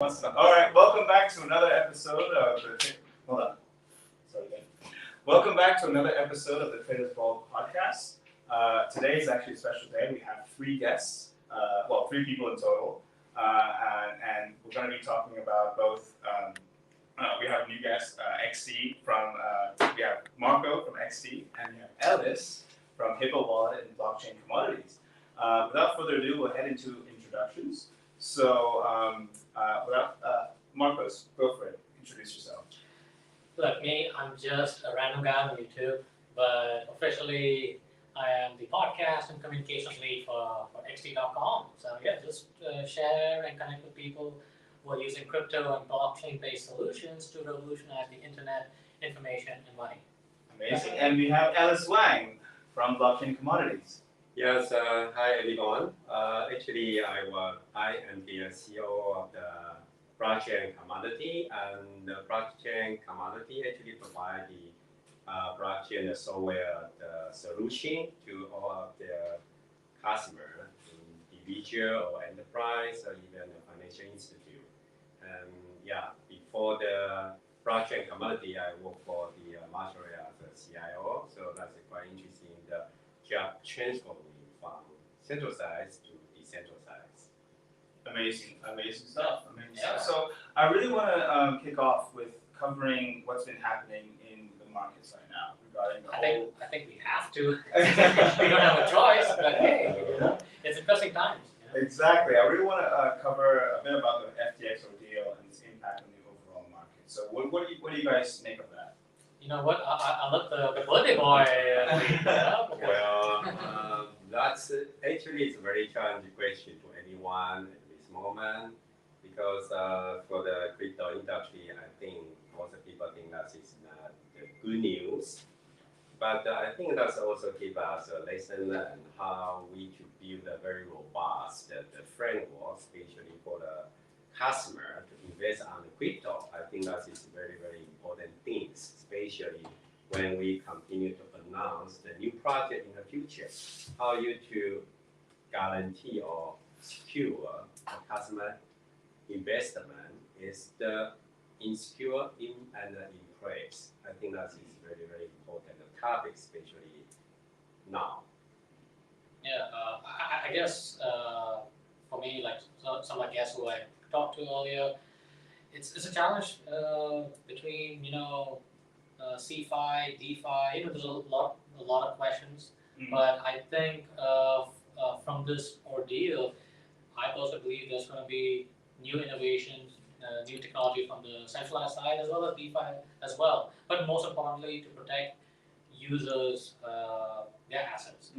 All right, welcome back to another episode of the. Hold on. Sorry, again. Welcome back to another episode of the Traders Brawl Podcast. Today is actually a special day. We have three guests, three people in total, and we're going to be talking about both. We have a new guest, XT from. We have Marco from XT, and we have Ellis from Hippo Wallet and Blockchain Commodities. Without further ado, we'll head into introductions. So, Markose, go for it. Introduce yourself. Look, me, I'm just a random guy on YouTube, but officially I am the podcast and communications lead for xt.com. So yeah, just share and connect with people who are using crypto and blockchain-based solutions to revolutionize the internet, information, and money. Amazing. And we have Ellis Wang from Blockchain Commodities. Yes, hi everyone. Actually, I am the COO of the Blockchain Commodity, and the Blockchain Commodity actually provide the blockchain software solution to all of their customers, individual or enterprise or even a financial institute. And yeah, before the Blockchain Commodity, I work for the Marshall as a CIO, so that's quite interesting. The job transforming from centralized to decentralized. Amazing stuff. So I really want to kick off with covering what's been happening in the markets right now regarding the whole. I think we have to. We don't have a choice, but hey, it's interesting times. Exactly. I really want to cover a bit about the FTX ordeal and its impact on the overall market. So what do you guys make of that? You know what? I love the birthday boy. Well, that's actually it's a very challenging question to anyone at this moment because for the crypto industry, I think most people think that is not the good news. But I think that's also give us a lesson on how we should build a very robust the framework, especially for the customer to invest on the crypto. I think that is very, very important things, especially when we continue to announce the new project in the future. How you to guarantee or secure the customer investment is the insecure in and in place. I think that is very, very important topic, especially now. Yeah, I guess for me, like some of my guests who I talked to earlier, it's a challenge between CFI, DeFi. There's a lot of questions, but I think from this ordeal, I also believe there's going to be new innovations, new technology from the centralized side as well as DeFi as well. But most importantly, to protect users' their assets.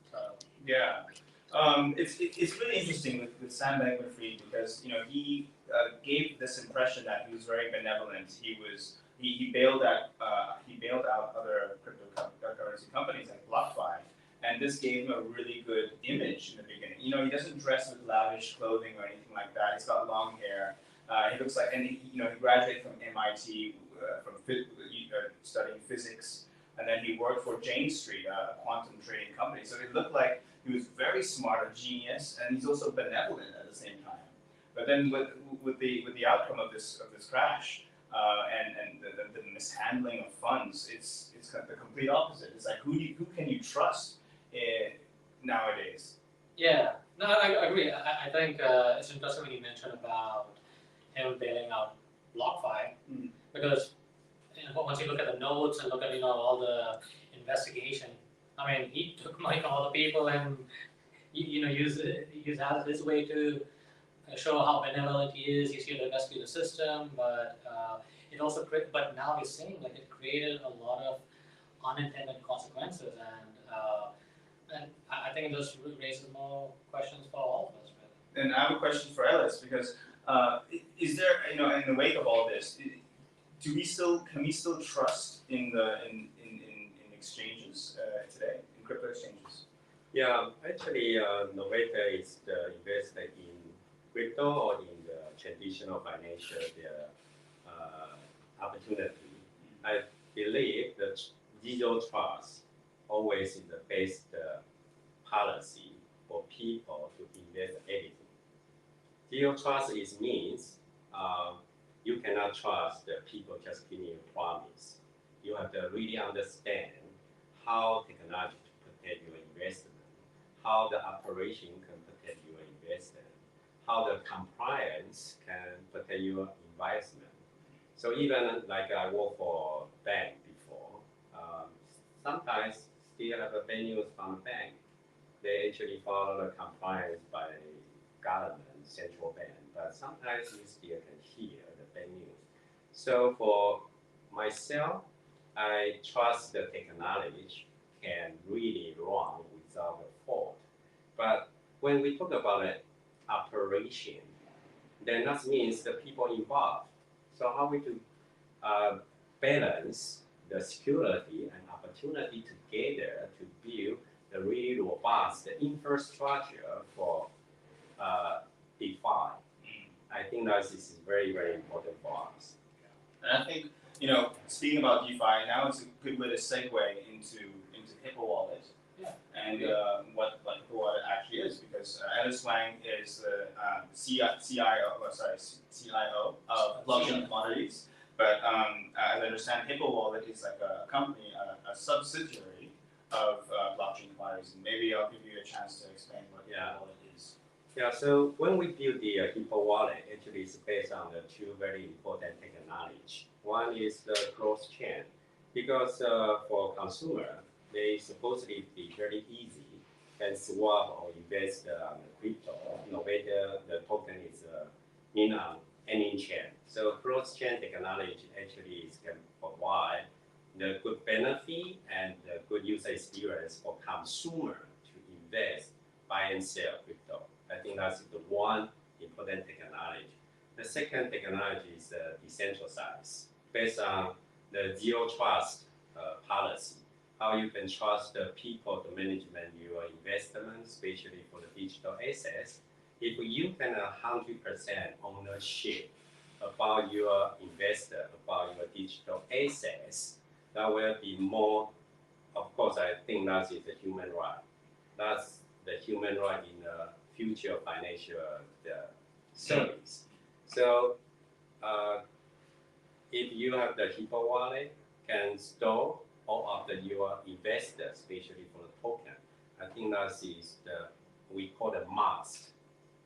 So, yeah. It's really interesting with Sam Bankman-Fried because he gave this impression that he was very benevolent. He bailed out other cryptocurrency companies like BlockFi, and this gave him a really good image in the beginning. He doesn't dress with lavish clothing or anything like that. He's got long hair. He looks like, and he graduated from MIT from studying physics, and then he worked for Jane Street, a quantum trading company. So it looked like he was very smart, a genius, and he's also benevolent at the same time. But then with the outcome of this crash and the mishandling of funds, it's the complete opposite. It's like who can you trust nowadays? Yeah, no, I agree. I think it's interesting when you mentioned about him bailing out BlockFi because once you look at the notes and look at all the investigation, I mean, he took money from all the people and used his way to show how benevolent he is. He's here to rescue the system, but it also but now he's saying like it created a lot of unintended consequences, and I think this raises more questions for all of us. Really. And I have a question for Ellis because is there in the wake of all this, can we still trust in exchanges today, in crypto exchanges? Yeah, actually, no matter it's the invested in crypto or in the traditional financial opportunity, I believe that zero trust always is the best policy for people to invest anything. Zero trust means cannot trust the people just giving you promise. You have to really understand how technology to protect your investment, how the operation can protect your investment, how the compliance can protect your investment. So even like I work for a bank before, sometimes still have a venues from the bank. They actually follow the compliance by government, central bank, but sometimes you still can hear the bad news. So for myself, I trust the technology can really run without a fault. But when we talk about an operation, then that means the people involved. So how we to balance the security and opportunity together to build the really robust infrastructure for DeFi. I think that is very, very important for us. And I think, speaking about DeFi, now it's a good way to segue into Hippo Wallet. Yeah. And what Hippo Wallet actually is, because Ellis Wang is the CIO of Blockchain Commodities. But as I understand, Hippo Wallet is like a company, a subsidiary of Blockchain Commodities. And maybe I'll give you a chance to explain what Hippo Wallet is. Yeah, so when we build the Hippo Wallet, actually it's based on the two very important technology. One is the cross-chain, because for consumer, they supposedly be very easy can swap or invest on crypto, no matter the token is in on any chain. So cross-chain technology actually can provide the good benefit and the good user experience for consumer to invest, buy and sell crypto. I think that's the one important technology. The second technology is decentralized, based on the zero trust policy. How you can trust the people to manage your investment, especially for the digital assets. If you can 100% ownership about your investor, about your digital assets, that will be more. Of course, I think that is a human right. That's the human right in the future financial service. So if you have the Hippo Wallet, can store all of your investors, especially for the token. I think that is we call the must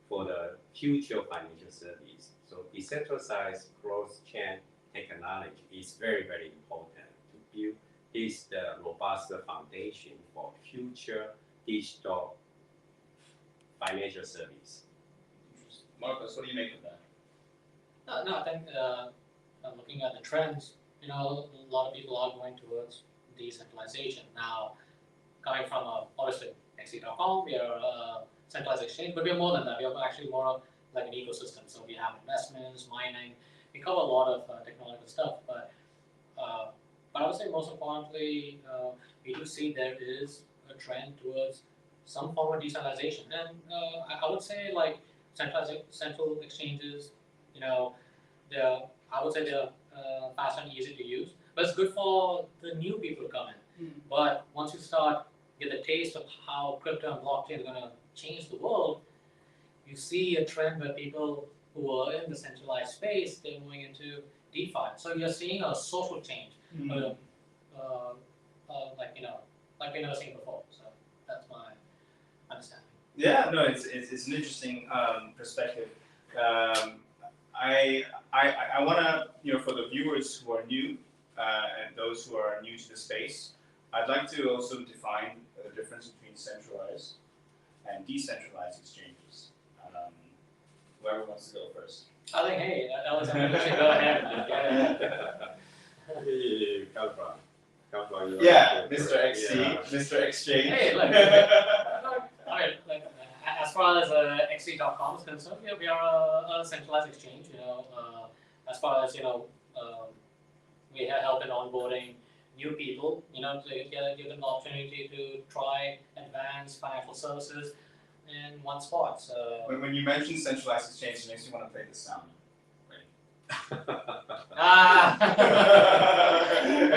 for the future financial service. So decentralized cross-chain technology is very, very important to build this robust foundation for future digital financial service. Markose, what do you make of that? No, I think looking at the trends, a lot of people are going towards decentralization. Now, coming from obviously XE.com, we are a centralized exchange, but we are more than that. We are actually more like an ecosystem. So we have investments, mining. We cover a lot of technological stuff, but I would say most importantly, we do see there is a trend towards some form of decentralization, and I would say like central exchanges, I would say they're fast and easy to use, but it's good for the new people to come in. But once you get the taste of how crypto and blockchain is going to change the world, you see a trend where people who are in the centralized space, they're moving into DeFi. So you're seeing a social change, like we've never seen before. So that's my understanding. Yeah, no, it's an interesting perspective. I want to, for the viewers who are new and those who are new to the space, I'd like to also define the difference between centralized and decentralized exchanges. Whoever wants to go first. I think, hey, Ellis, you should go ahead. Come from Yeah, Mr. XC, yeah. Mr. Exchange. Hey, as far as XE.com is concerned, we are a centralized exchange. As far as we help in onboarding new people. To give them the opportunity to try advanced financial services in one spot. So when you mention centralized exchange, it makes me want to play the sound.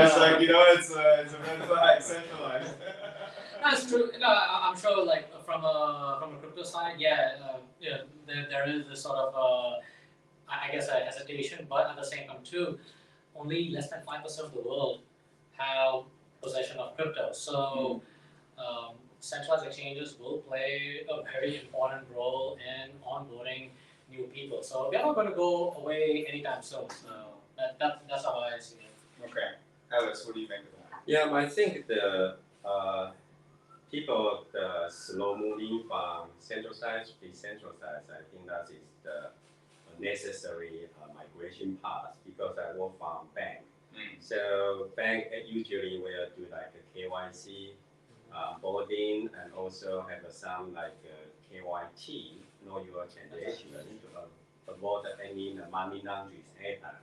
It's like it's a red flag, centralized. That's true. I'm sure, from a crypto side, there is this sort of I guess, a hesitation, but at the same time too, only less than 5% of the world have possession of crypto. So centralized exchanges will play a very important role in onboarding new people. So they're not going to go away anytime soon. So that's how I see it. Okay, Ellis, what do you think of that? Yeah, I think the people slow moving from centralized to decentralized. I think that is the necessary migration path because I work from bank. So bank usually will do like a KYC, boarding, and also have some like KYT, know your transaction, to avoid any money laundering happen.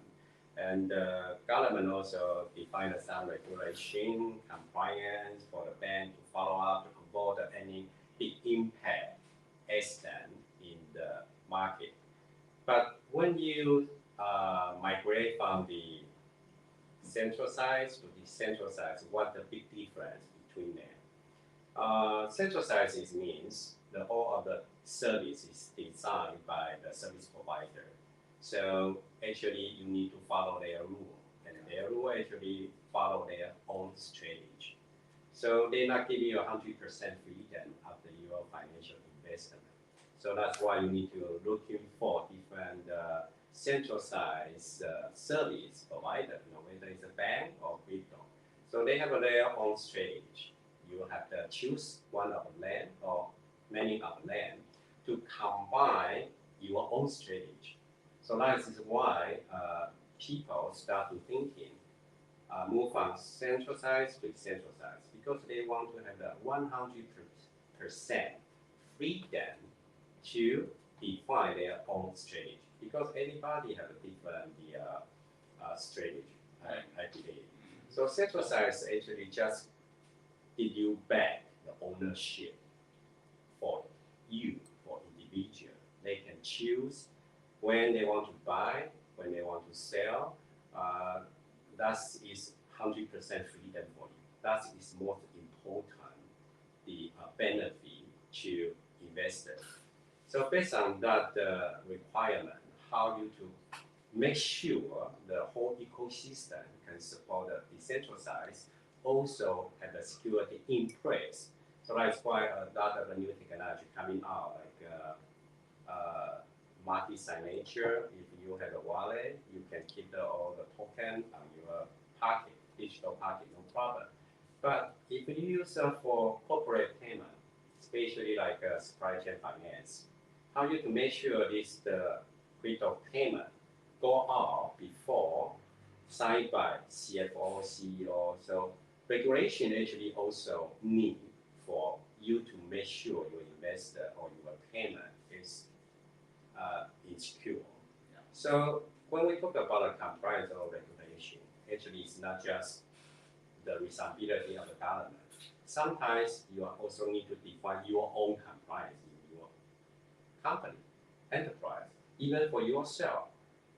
And the government also defined some regulation, compliance for the bank to follow up to avoid any big impact accident in the market. But when you migrate from the centralized to decentralized, what's the big difference between them? Centralized means all of the service is designed by the service provider. So actually you need to follow their rule, and their rule actually follow their own strategy. So they not give you 100% freedom after your financial investment. So that's why you need to looking for different centralized service provider, whether it's a bank or crypto. So they have their own strategy. You have to choose one of them or many of them to combine your own strategy. So that is why people start to thinking, move from centralized to decentralized, because they want to have the 100% freedom to define their own strategy. Because everybody has a different strategy, I believe. So centralized actually just give you back the ownership for you, for individual. They can choose when they want to buy, when they want to sell. That is 100% freedom for you. That is most important, the benefit to investors. So based on that requirement, how you to make sure the whole ecosystem can support the decentralized, also have the security in place. So that's why a lot of the new technology coming out, like multi-signature. If you have a wallet, you can keep all the token on your pocket, digital pocket, no problem. But if you use for corporate payment, especially like supply chain finance, how you to make sure this the crypto payment go out before signed by CFO, CEO. So regulation actually also need for you to make sure your investor or your payment is secure. Yeah. So when we talk about a compliance or regulation, actually it's not just the responsibility of the government. Sometimes you also need to define your own compliance in your company, enterprise, even for yourself.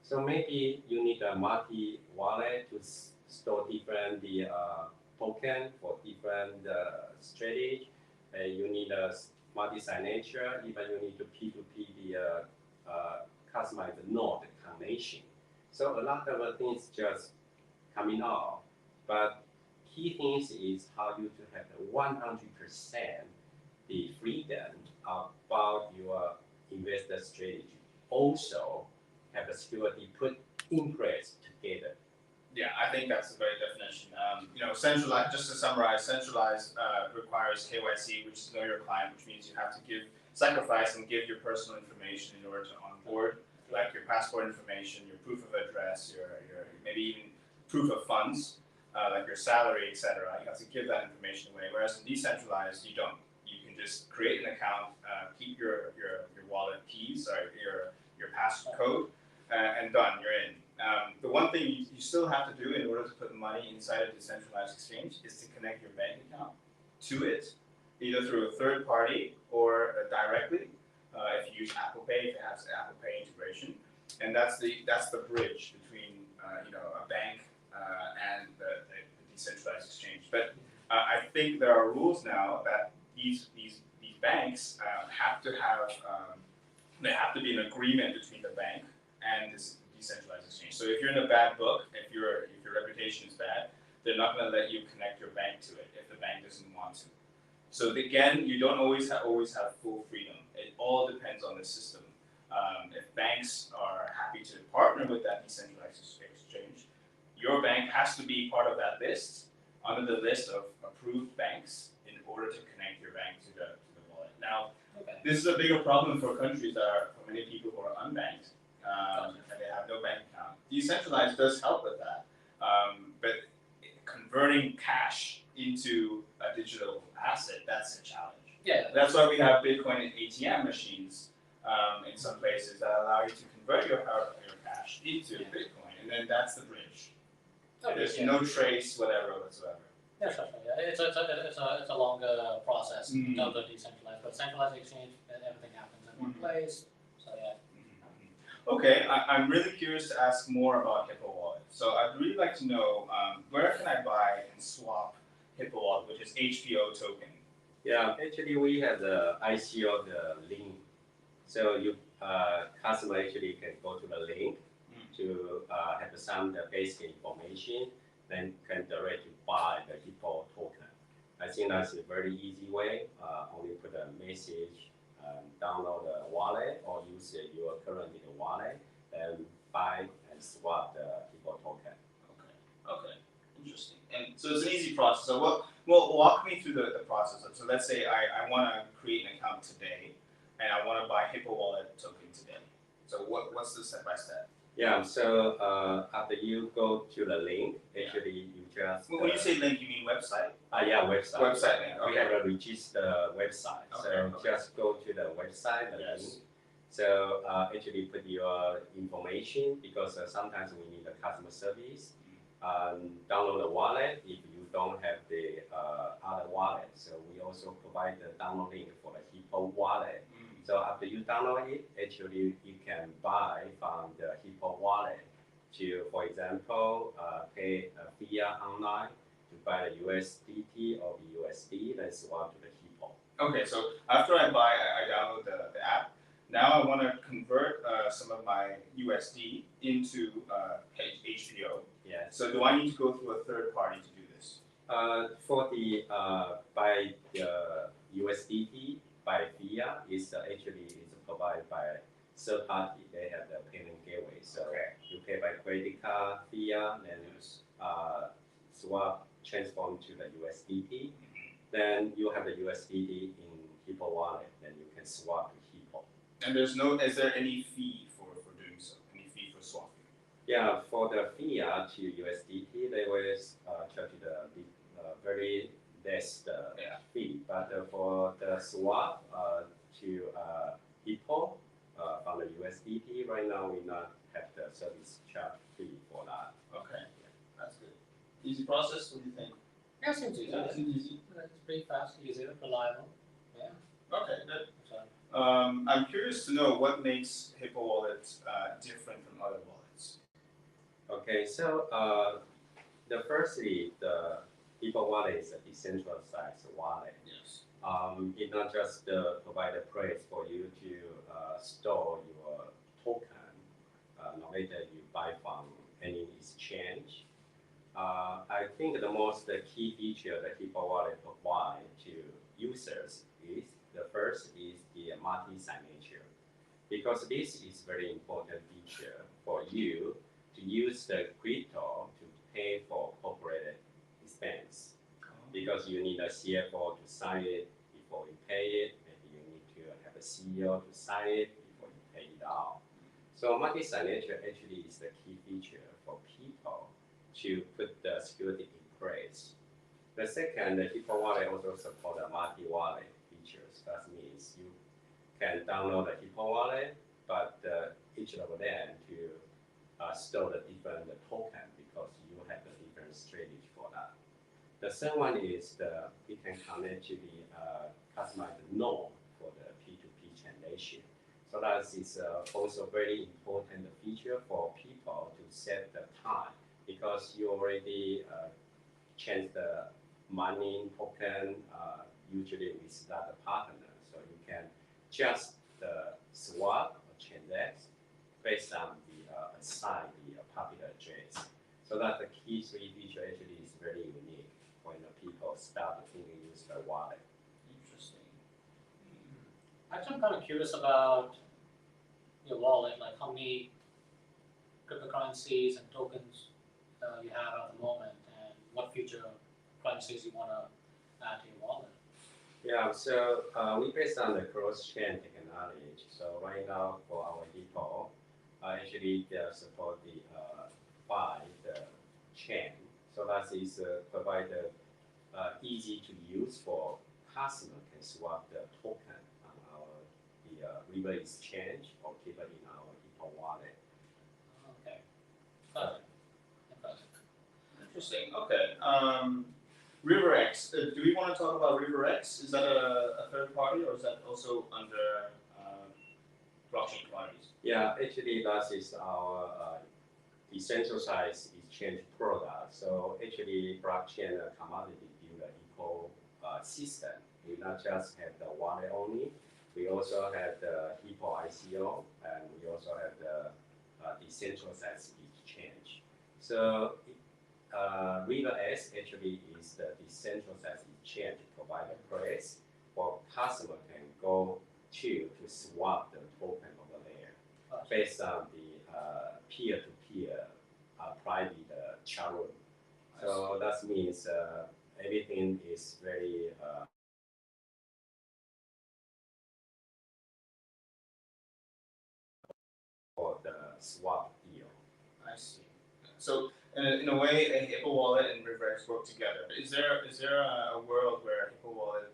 So maybe you need a multi-wallet to store different token for different strategy. You need a multi-signature, even you need to P2P customized node combination. So a lot of things just coming out, but key things is how you to have the 100% the freedom about your investor strategy. Also have the security put in place together. Yeah, I think that's a great definition. Centralized. Just to summarize, centralized requires KYC, which is know your client, which means you have to sacrifice and give your personal information in order to onboard, like your passport information, your proof of address, your maybe even proof of funds, like your salary, etc. You have to give that information away. Whereas in decentralized, you don't. You can just create an account, keep your wallet keys, or your passcode, and done. You're in. The one thing you still have to do in order to put money inside a decentralized exchange is to connect your bank account to it, either through a third party or directly. If you use Apple Pay, if it has Apple Pay integration, and that's the bridge between a bank and the decentralized exchange. But I think there are rules now that these banks have to have there have to be an agreement between the bank and this decentralized exchange. So if you're in a bad book, if your reputation is bad, they're not going to let you connect your bank to it if the bank doesn't want to. So again, you don't always have full freedom. It all depends on the system. If banks are happy to partner with that decentralized exchange, your bank has to be part of that list, under the list of approved banks, in order to connect your bank to the wallet. Now, this is a bigger problem for countries that are, for many people who are unbanked, and they have no bank account. Decentralized does help with that, but converting cash into a digital asset, that's a challenge. Yeah. That's why we have Bitcoin and ATM machines in some places that allow you to convert your cash into Bitcoin, and then that's the bridge. There's no trace, whatever, whatsoever. Yeah, sure. It's a longer process in terms of decentralized, but centralized exchange, everything happens in one place. So yeah. Okay, I'm really curious to ask more about Hippo Wallet. So I'd really like to know where can I buy and swap Hippo Wallet, which is HPO Token. Yeah, actually we have the ICO, the link. So you customer actually can go to the link to have some the basic information, then can directly buy the Hippo token. I think that's a very easy way. Only put a message, download the wallet, or use your current wallet, then buy and swap the Hippo token. Okay, interesting. And so it's an easy process. So walk me through the process. So let's say I want to create an account today, and I want to buy Hippo Wallet token today. So what's the step by step? Yeah, so after you go to the link, actually you just... When you say link, you mean website? Yeah, website. Website link, okay. We have a register website, so just go to the website, the link. So actually put your information, because sometimes we need a customer service. Download the wallet if you don't have the other wallet. So we also provide the download link for the Hippo Wallet. So after you download it, actually you can buy from the Hippo Wallet to, for example, pay via online to buy the USDT or the USD, then swap to the Hippo. Okay, so after I download the app, now I want to convert some of my USD into HPO. Yes. So do I need to go through a third party to do this? For the by the USDT by via is actually is provided by third party. They have the payment gateway. So you pay by credit card via, then swap transform to the USDT. Then you have the USDT in Hippo Wallet. Then you can swap to Hippo. And is there any fee for doing so? Any fee for swapping? Yeah, for the fiat to USDT, they will charge the very less fee. But for the swap to Hippo from the USDT, right now we not have the service charge fee for that. Okay, that's good. Easy process. What do you think? Yeah, seems easy. Easy. It's pretty fast, easy, reliable. Yeah. Okay, good. So, I'm curious to know what makes Hippo Wallet different from other wallets. Okay, so the firstly, the Hippo Wallet is a decentralized wallet. Yes. It not just provide a place for you to store your token, no matter you buy from any exchange. I think the most key feature that Hippo Wallet provide to users is the first is the multi-signature, because this is very important feature for you to use the crypto to pay for corporate expense, because you need a CFO to sign it before you pay it, maybe you need to have a CEO to sign it before you pay it out. So multi-signature actually is the key feature for people to put the security in place. The second, the Hippo Wallet also support a multi-wallet features. That means you can download the Hippo Wallet, but each of them to store the different token, because you have a different strategy for that. The third one is it can connect to the customized node for the P2P transaction. So that is also very important feature for people to set the time, because you already change the money token usually with that partner. So you can just swap or transact based on the assign the public address. So that the key 3 feature actually is very unique when the people start thinking use the wallet. Interesting. Actually, I'm kind of curious about your wallet, like how many cryptocurrencies and tokens you have at the moment, and what future currencies you want to add to your wallet. Yeah, so we based on the cross-chain technology. So right now for our Hippo, actually they support the by the chain. So that is provide easy to use for customer can swap the token on our River exchange or keep it in our Hippo wallet. Okay. Got it. Interesting. Okay. RiverX. Do we want to talk about RiverX? Is that a third party, or is that also under blockchain commodities? Yeah, actually that is our decentralized exchange product. So actually blockchain commodity build an ecosystem. We not just have the wallet only, we also have the Hippo ICO, and we also have the decentralized exchange. So RiverX actually is the decentralized exchange provider place for customer can go to swap the token over there based on the peer-to-peer private chat room. So that means everything is very for the swap deal. I see. So in a way, Hippo Wallet and RiverX work together. Is there a world where Hippo Wallet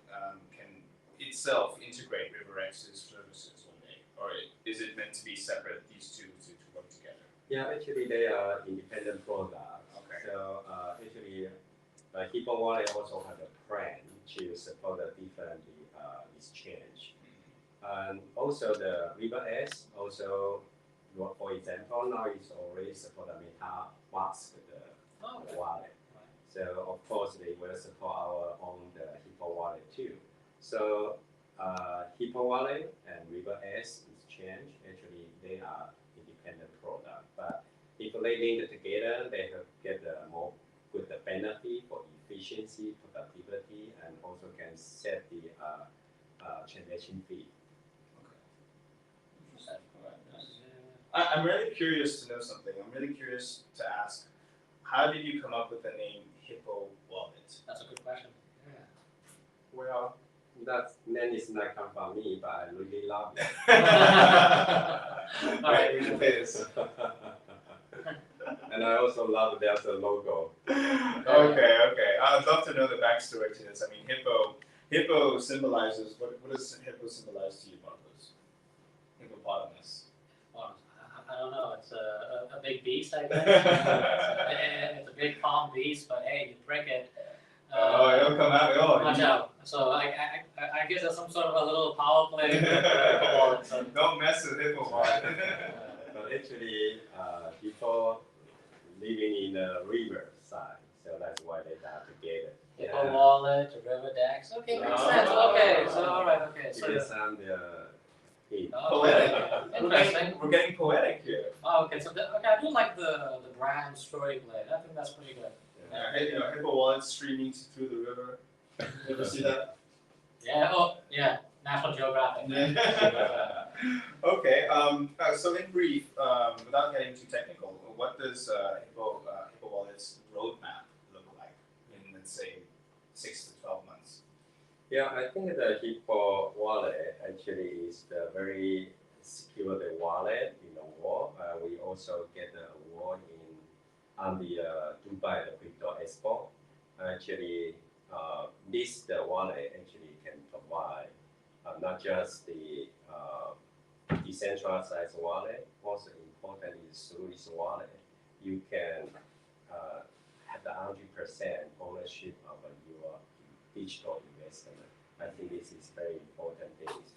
can itself integrate RiverX's services one day, or is it meant to be separate? These two to work together. Yeah, actually they are independent products. Okay. So actually, Hippo Wallet also have a plan to support the different exchange, and also the RiverX also. For example, now it's already support the MetaMask, the wallet. So of course they will support our own the Hippo Wallet too. So Hippo Wallet and RiverX exchange actually they are independent product, but if they link together, they have get more good benefit for efficiency, productivity, and also can set the transaction fee. I'm really curious to know something. I'm really curious to ask, how did you come up with the name Hippo Wallet? That's a good question. Yeah. Well, that name is not come from me, but I really love it. All right, we should play this. And I also love there's a logo. Okay. I'd love to know the backstory to this. I mean, Hippo symbolizes, what does Hippo symbolize to you, Markose? Hippopotamus. I don't know. It's a big beast, I guess. It's a big calm beast, but hey, you break it. It'll come out. Watch out. So I guess there's some sort of a little power play with Hippo Wallet. So. Don't mess with Hippo Wallet. But actually, people living in the river side, so that's why they are together. Hippo Wallet, River Dex. Okay, makes sense. Okay, so all right. Okay, so. You can sound poetic. Interesting. We're getting poetic here. Oh, okay. So I do like the brand story play. I think that's pretty good. Yeah, Hippo Wallet streaming through the river. You ever see that? Yeah. Oh, yeah. National Geographic. Okay. So in brief, without getting too technical, what does Hippo Wallet's roadmap look like in, let's say, 6 to 12 months? Yeah, I think the Hippo Wallet actually is the very secure wallet in the world. We also get the award on the Dubai Crypto Expo. Actually, this wallet actually can provide not just the decentralized wallet, also important is through this wallet, you can have the 100% ownership of your digital investment. I think this is very important things.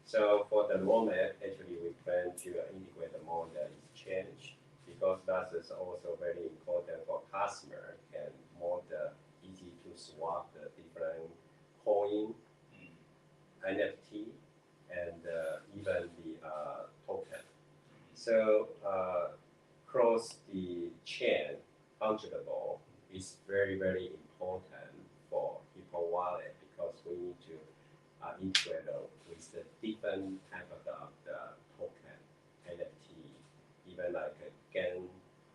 So for the moment, actually we plan to integrate more the exchange because that is also very important for customer and more easy to swap the different coin, NFT, and even the token. So cross the chain fungible is very, very important for Hippo Wallet because we need to integrate with the different type of the token, NFT, even like a GAN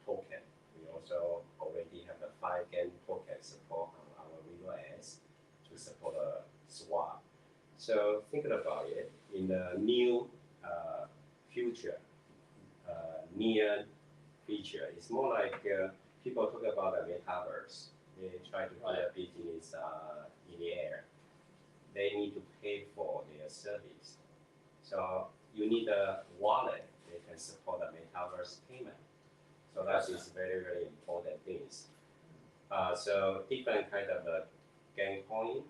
token. We also already have the 5 GAN token support on our RiverS to support a swap. So thinking about it, in the new future, near future, it's more like people talk about the metaverse. They try to put a business in the air. They need to pay for their service. So you need a wallet that can support the metaverse payment. So that is very, very important things. So different kind of game coin,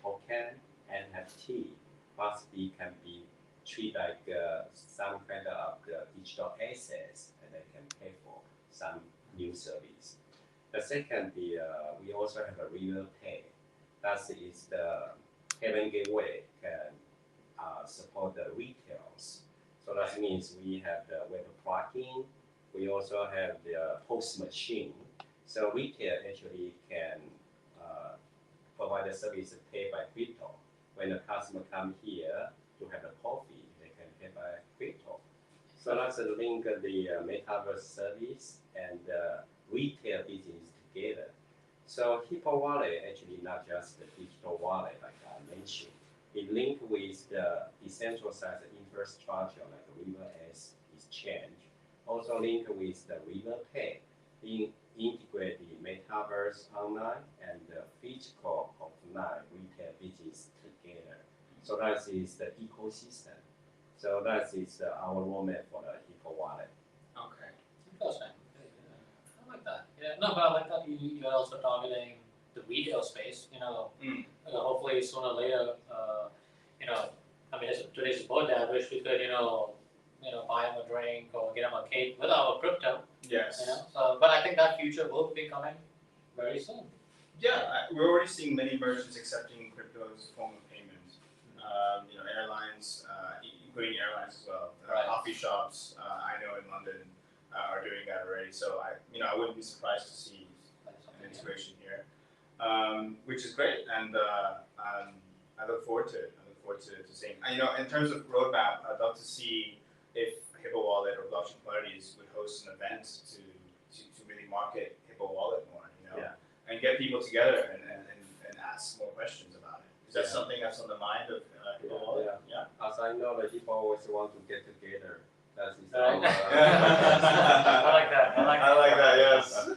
token, NFT can be treated like some kind of digital assets and they can pay for some new service. The second, we also have a River Pay. That is the payment gateway can support the retails. So that means we have the web plugin. We also have the host machine. So retail actually can provide the service paid by crypto. When the customer come here to have a coffee, they can pay by crypto. So that's a link the metaverse service and retail business together. So Hippo Wallet actually not just the digital wallet like I mentioned. It linked with the decentralized infrastructure like RiverS exchange. Also linked with the River Pay. Integrate the metaverse online and the physical offline retail business together. So that is the ecosystem. So that is our roadmap for the Hippo Wallet. Okay, interesting. I like that. Yeah, no, but I like that you're also targeting the retail space. Hopefully sooner or later, I mean, today's birthday. I wish we could, buy him a drink or get him a cake with our crypto. Yes. So, but I think that future will be coming very soon. Yeah, we're already seeing many merchants accepting crypto as a form of payment. Airlines, including airlines as well. Right. Coffee shops, I know in London are doing that already. So I wouldn't be surprised to see an integration here, which is great, and I look forward to it. I look forward to seeing. In terms of roadmap, I'd love to see if Hippo Wallet or Blockchain Commodities would host an event to really market Hippo Wallet more, and get people together and ask more questions about it. Is that something that's on the mind of Hippo Wallet? Yeah. As I know, the people always want to get together. That is Right. our, I like that. I like that. Yes.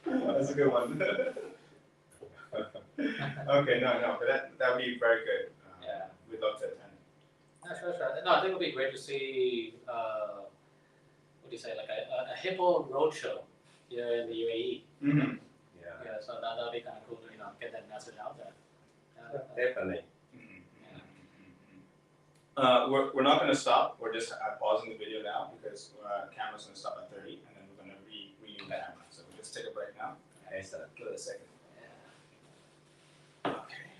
That's a good one. Okay, but that would be very good. Yeah. We'd love to attend. Yeah, sure. No, I think it would be great to see, what do you say, like a Hippo roadshow here in the UAE. Mm-hmm. Yeah, so that would be kind of cool to get that message out there. Definitely. We're not going to stop. We're just pausing the video now because camera's going to stop at 30, and then we're going to renew the camera. So we'll just take a break now. Excellent. Give it a second. Yeah. Okay.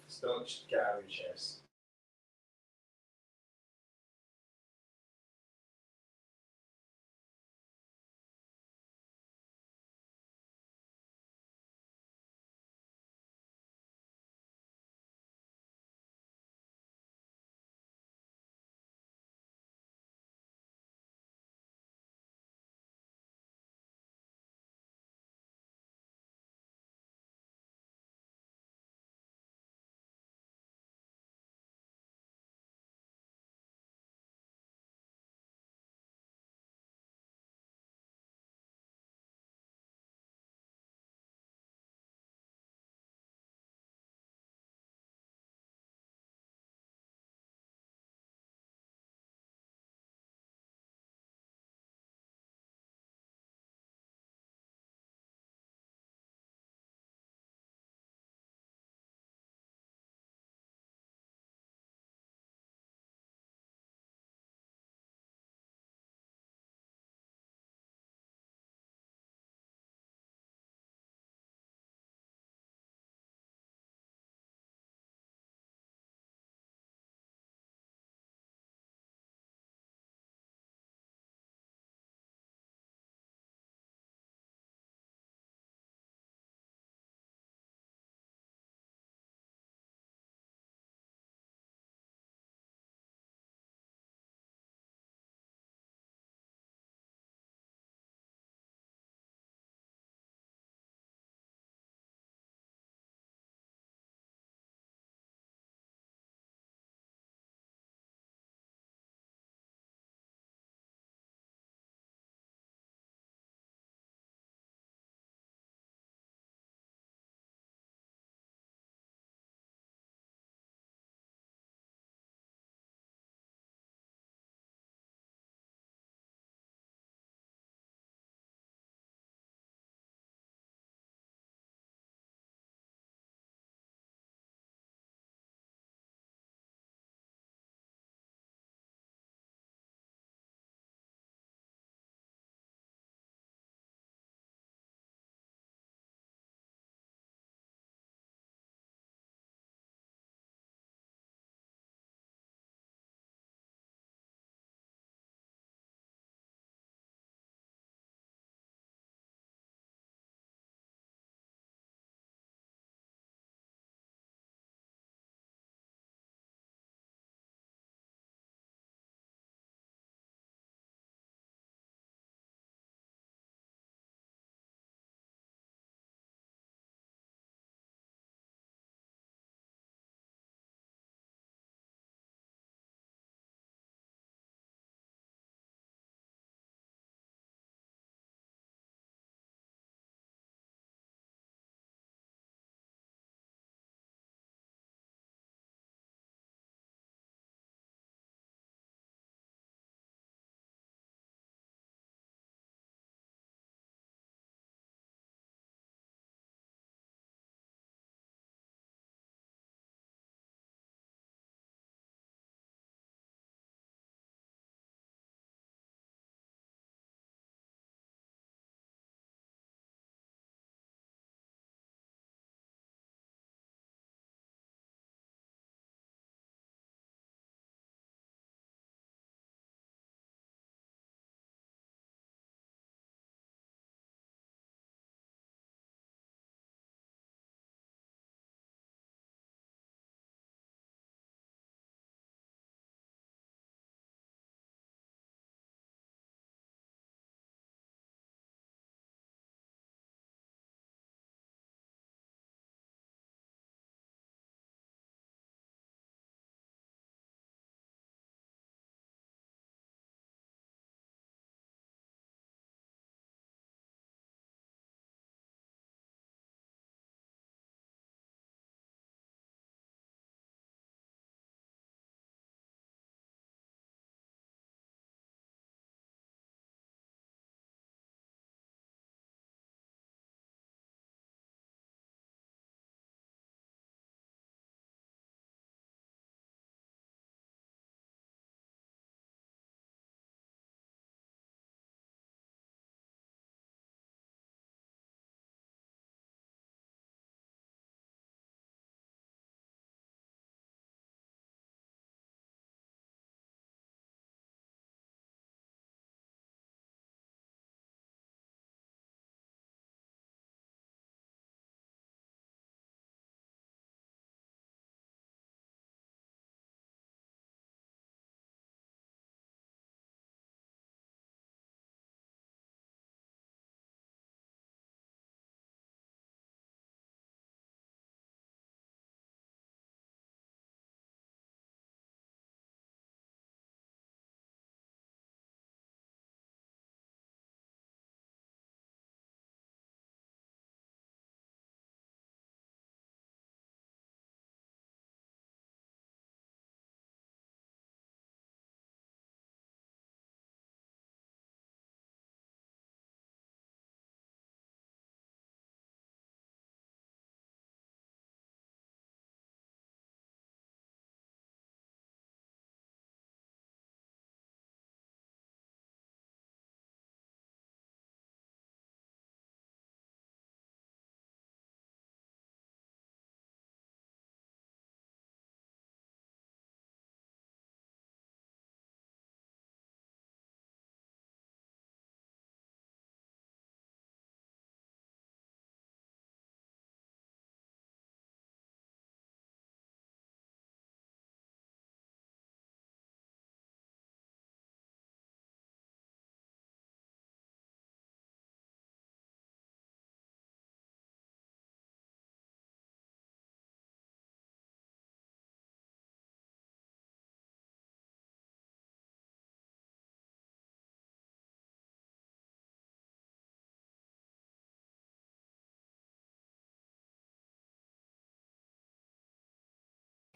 Just don't get out of your chairs.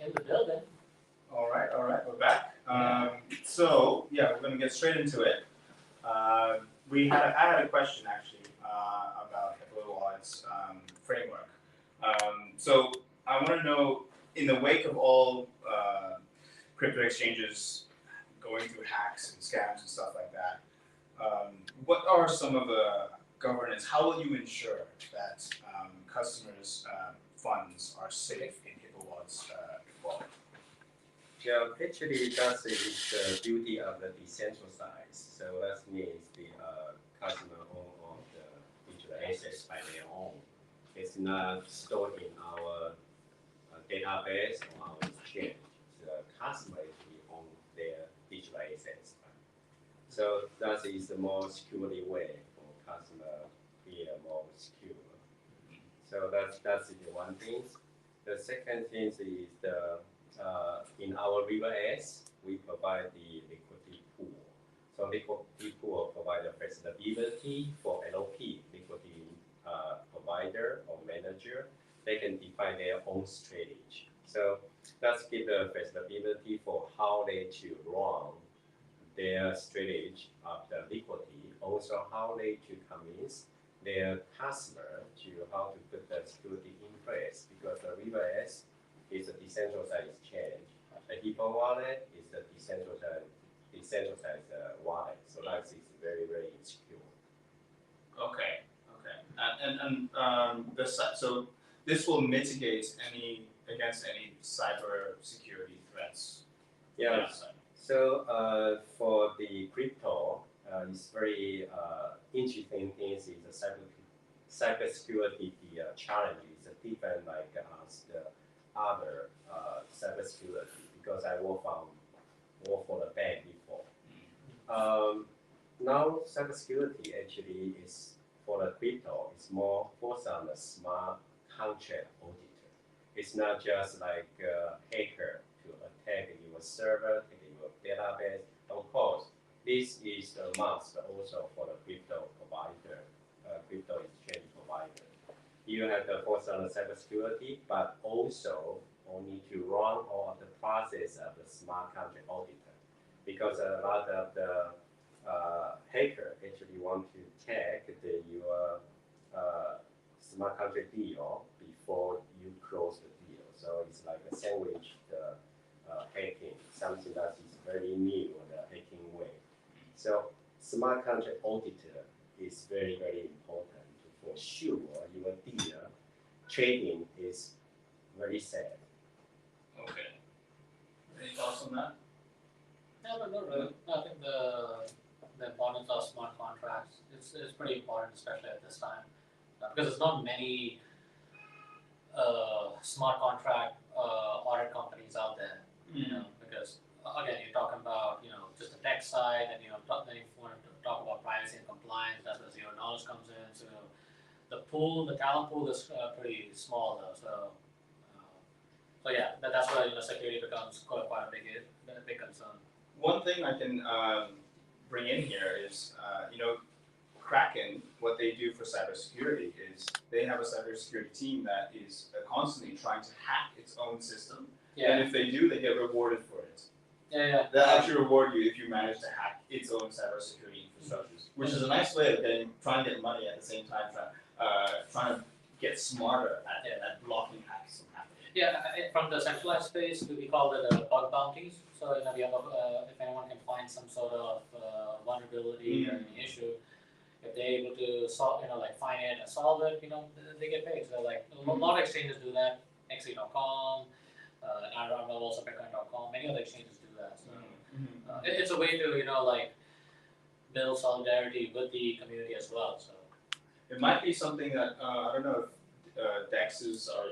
in the building. All right, we're back. So yeah, we're gonna get straight into it. I had a question actually about Hippo Wallet's framework. So I want to know, in the wake of all crypto exchanges going through hacks and scams and stuff like that, what are some of the governance? How will you ensure that customers' funds are safe in Hippo Wallet's wallet? Yeah, actually, that is the beauty of the decentralized. So that means the customer own all the digital assets by their own. It's not stored in our database or our exchange. The customer actually own their digital assets. So that is the more security way for customer to be more secure. So that's the one thing. The second thing is the in our River S, we provide the liquidity pool. So liquidity pool provide the flexibility for LP, liquidity provider or manager. They can define their own strategy. So that's give the flexibility for how they to run their strategy of the liquidity. Also how they to convince their customer to how to put the security in place, because the River S is a decentralized exchange. The Hippo Wallet is a decentralized wallet, so that is very, very insecure. Okay. So this will mitigate against any cyber security threats. Yeah. So for the crypto, it's very interesting things is the cyber security challenges different like the other cybersecurity, because I work for the bank before. Now cybersecurity actually is for the crypto. It's more focused on the smart contract auditor. It's not just like a hacker to attack your server, attack your database. Of course, this is a must also for the crypto provider, crypto exchange provider. You have to focus on the cybersecurity, but also need to run all of the process of the smart contract auditor, because a lot of the hacker actually want to check your smart contract deal before you close the deal. So it's like a sandwich hacking, something that is very new, the hacking way. So smart contract auditor is very, very important to for sure your deal trading is very safe. Okay. Any thoughts on that? No, really. I think the importance of smart contracts is pretty important, especially at this time, because there's not many smart contract audit companies out there. You know, because again, you're talking about just the tech side, and then if you want to talk about privacy and compliance, that's where zero knowledge comes in. So the talent pool is pretty small though. So yeah, that's why security becomes quite a big concern. One thing I can bring in here is, Kraken, what they do for cybersecurity is they have a cybersecurity team that is constantly trying to hack its own system. Yeah. And if they do, they get rewarded for it. Yeah. They'll actually reward you if you manage to hack its own cybersecurity infrastructures, which is a nice way of trying to get money at the same time, trying to get smarter at blocking hacks from happening. Yeah, from the centralized space, we call it bug bounties. So we have if anyone can find some sort of vulnerability or any issue, if they're able to solve, find it and solve it, they get paid. So like a lot of exchanges do that. XE.com, I don't know, also Bitcoin.com. Many other exchanges do that. So it's a way to build solidarity with the community as well. So it might be something that I don't know if DEXs are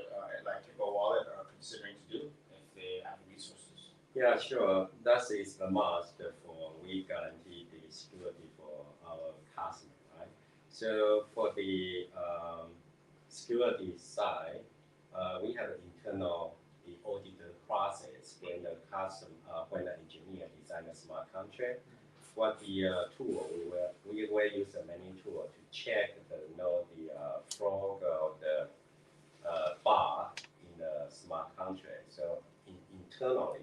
like Hippo Wallet are considering to do if they have the resources. Yeah, sure. That is the must for we guarantee the security for our customer, right? So for the security side, we have an internal auditor process when the when the engineer design a smart contract. What the tool we will use many tool to check the frog or the bar in the smart contract. So in internally,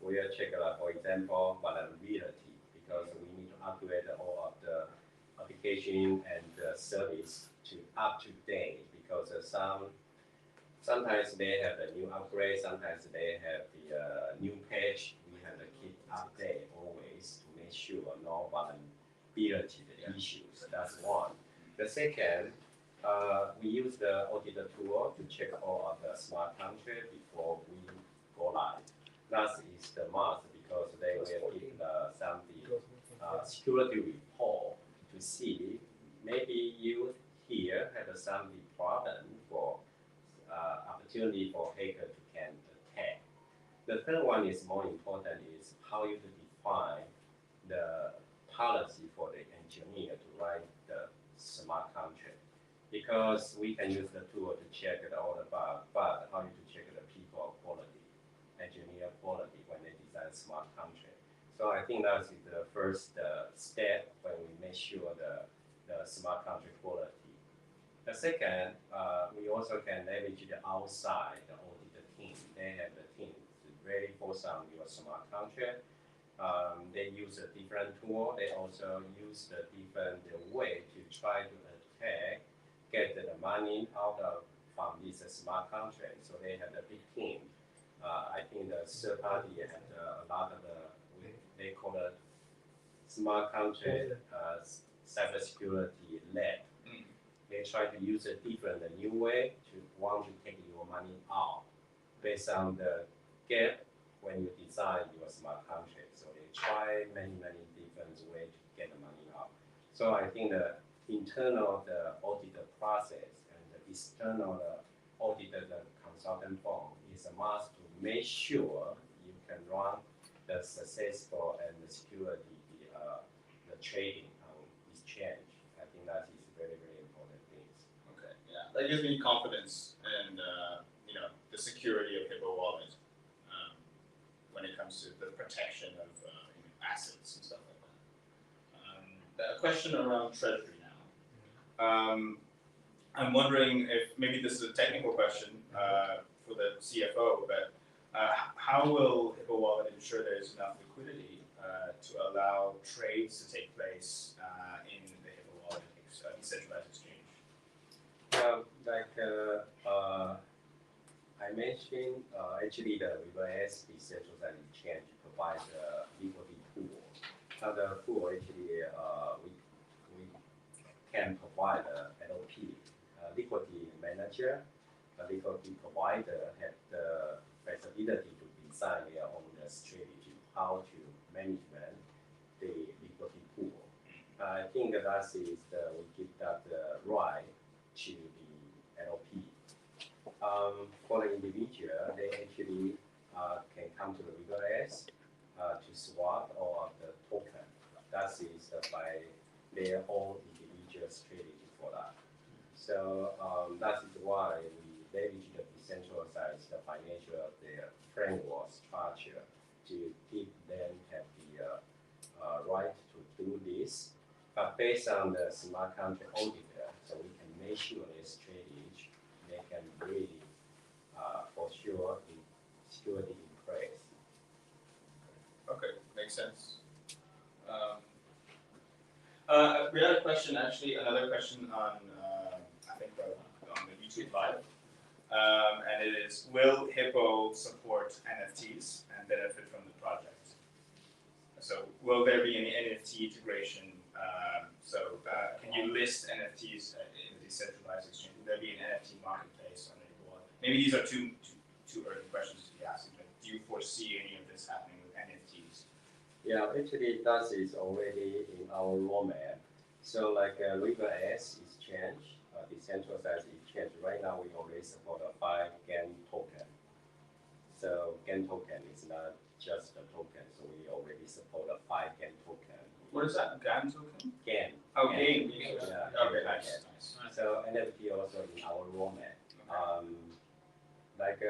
we will check, for example, vulnerability, because we need to upgrade all of the application and service to up to date, because sometimes they have the new upgrade, sometimes they have the new patch. We have to keep update always to make sure no vulnerability issues. That's one. The second, we use the auditor tool to check all of the smart contract before we go live. That is the must, because they will give some security report to see maybe you here have some problem for opportunity for hacker to can attack. The third one is more important, is how you define the policy for the engineer to write the smart contract. Because we can use the tool to check all the bug, but how you to check the people quality, engineer quality when they design smart contract. So I think that is the first step when we make sure the smart contract quality. The second, we also can leverage the outside, the auditor team. They have the team to really focus on your smart contract. They use a different tool. They also use the different way to try to attack, get the money out of from this smart contract. So they have a big team. I think the third party had a lot of they call it smart contract cybersecurity lab. They try to use a different, a new way to want to take your money out based on the gap when you design your smart contract. So they try many different ways to get the money out. So I think the internal the auditor process and the external auditor the consultant firm is a must to make sure you can run the successful and the security the trading on exchange. I think that is very important things. Okay, yeah, that gives me confidence in the security of Hippo Wallet when it comes to the protection of assets and stuff like that. A question around treasury now. I'm wondering if maybe this is a technical question for the CFO, but how will Hippo Wallet ensure there is enough liquidity to allow trades to take place in the Hippo Wallet decentralized exchange? I mentioned, actually the reverse decentralized exchange provides a liquidity pool. The pool actually we can provide a LP, liquidity manager, a liquidity provider have the flexibility to design their own strategy, how to manage the liquidity pool. I think that is we give that right to the LP. For the individual, they actually can come to the reverse to swap all of the token. That is by their own individual strategy for that. So that is why we leverage the decentralized financial of their framework structure to give them have the right to do this, but based on the smart contract auditor, so we can make sure their strategy they can really for sure in security in place. Okay, makes sense. We had a question, actually, another question on, I think, on the YouTube live. And it is, will Hippo support NFTs and benefit from the project? So will there be any NFT integration? Can you list NFTs in the decentralized exchange? Will there be an NFT marketplace on Hippo Wallet? Maybe these are too early questions to be asking, but do you foresee any of this happening with NFTs? Yeah, actually that is already in our roadmap. So like reverse exchange, decentralized exchange, right now we already support a 5 GAN token. So GAN token is not just a token, so we already support a 5 GAN token. What is that? GAN token? GAN. Oh, GAN. Yeah. Okay, nice. So NFT also in our roadmap. Like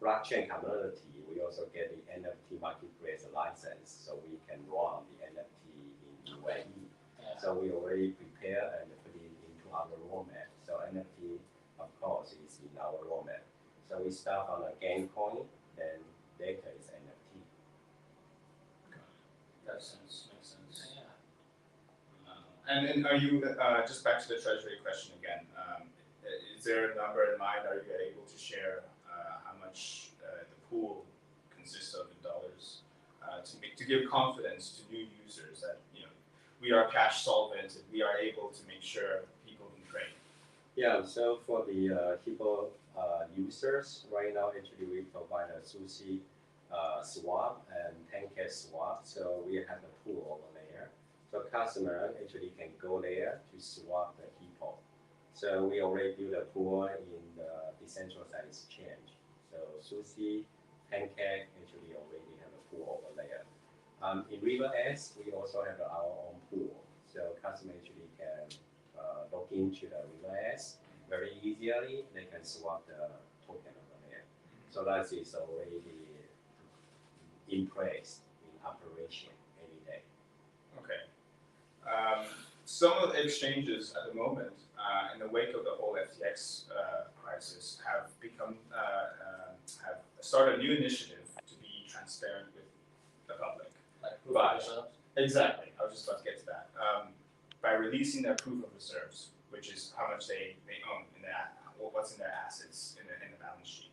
blockchain community, we also get the NFT marketplace license, so we can run the NFT in UAE. Yeah. So we already prepare and put it into our roadmap. So NFT, of course, is in our roadmap. So we start on a GAN coin, then later And are you, just back to the treasury question again, is there a number in mind? Are you able to share how much the pool consists of in dollars to give confidence to new users that, we are cash solvent and we are able to make sure people can trade? Yeah, so for the Hippo users, right now actually we provide a SUSI swap and 10K swap, so we have a pool over there. So customer actually can go there to swap the Hippo. So we already built a pool in the decentralized exchange. So SUSI, 10K actually already have a pool over there. In RiverS, we also have our own pool. So customer actually can log into the RiverS very easily. They can swap the token over there. So that is already in place, in operation any day. Okay. Some of the exchanges at the moment, in the wake of the whole FTX crisis, have become have started a new initiative to be transparent with the public. Like proof of reserves. Exactly. I was just about to get to that. By releasing their proof of reserves, which is how much they own in what's in their assets in the balance sheet.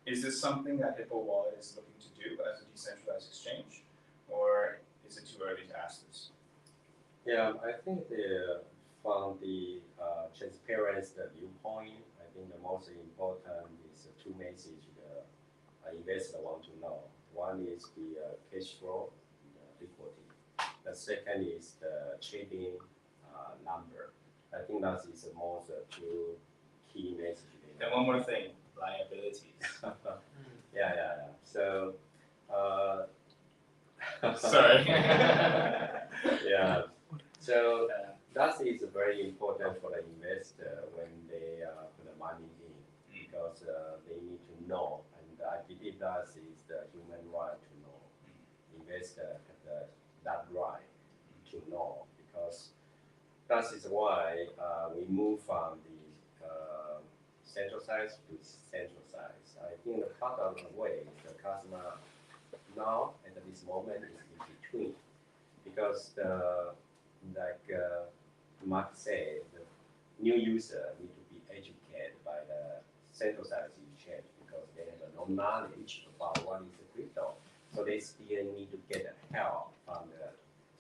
Is this something that Hippo Wallet is looking to do as a decentralized exchange, or is it too early to ask this? Yeah, I think from the transparency viewpoint, I think the most important is the two messages the investor want to know. One is the cash flow, the liquidity. The second is the trading number. I think that is the most two key messages. And one more thing, liabilities. Yeah. So, Sorry. Yeah. So that is very important for the investor when they put the money in, because they need to know, and I believe that is the human right to know. Investor have that right to know, because that is why we move from the centralized to decentralized. I think the part of the way the customer now at this moment is in between, because Mark said, the new user need to be educated by the centralized exchange, because they have no knowledge about what is the crypto. So they still need to get help from the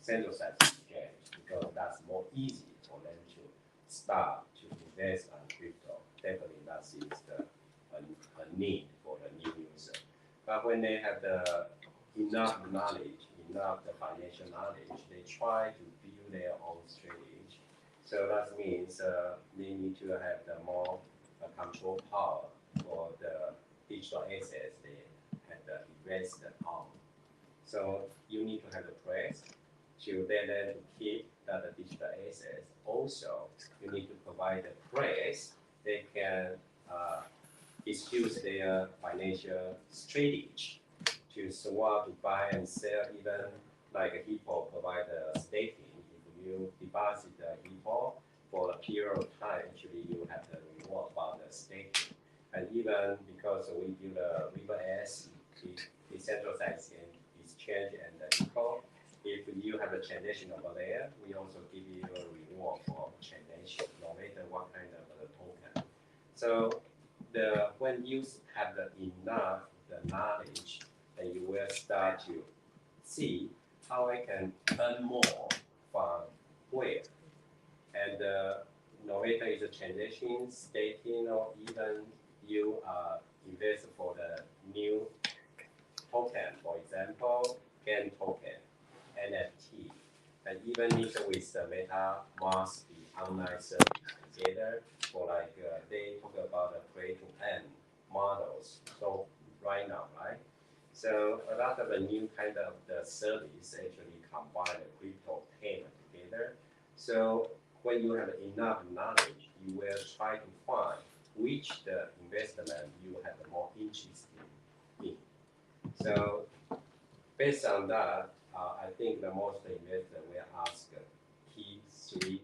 centralized exchange, because that's more easy for them to start to invest on crypto. Definitely that is a need for the new user. But when they have enough knowledge, enough the financial knowledge, they try to build their own strategy. So that means they need to have the more control power for the digital assets they have invested on. So you need to have the price to then to keep the digital assets. Also, you need to provide the price they can excuse their financial strategy to swap, to buy and sell, even like a Hippo provide staking. If you deposit the Hippo for a period of time, actually you have the reward about the staking. And even because we do the RiverS, the decentralized exchange and the Hippo, if you have a transaction over there, we also give you a reward for transaction, no matter what kind of the token. So when you have enough knowledge, then you will start to see how I can earn more from where. And no matter it's a transaction, staking, or even you invest for the new token, for example, GAN token, NFT, and even if with the MetaMask, the online service together, for like they talk about the play-to-earn models. So right now, right? So a lot of the new kind of the service actually combine the crypto payment together. So when you have enough knowledge, you will try to find which the investment you have more interest in. So based on that, I think the most investor will ask key three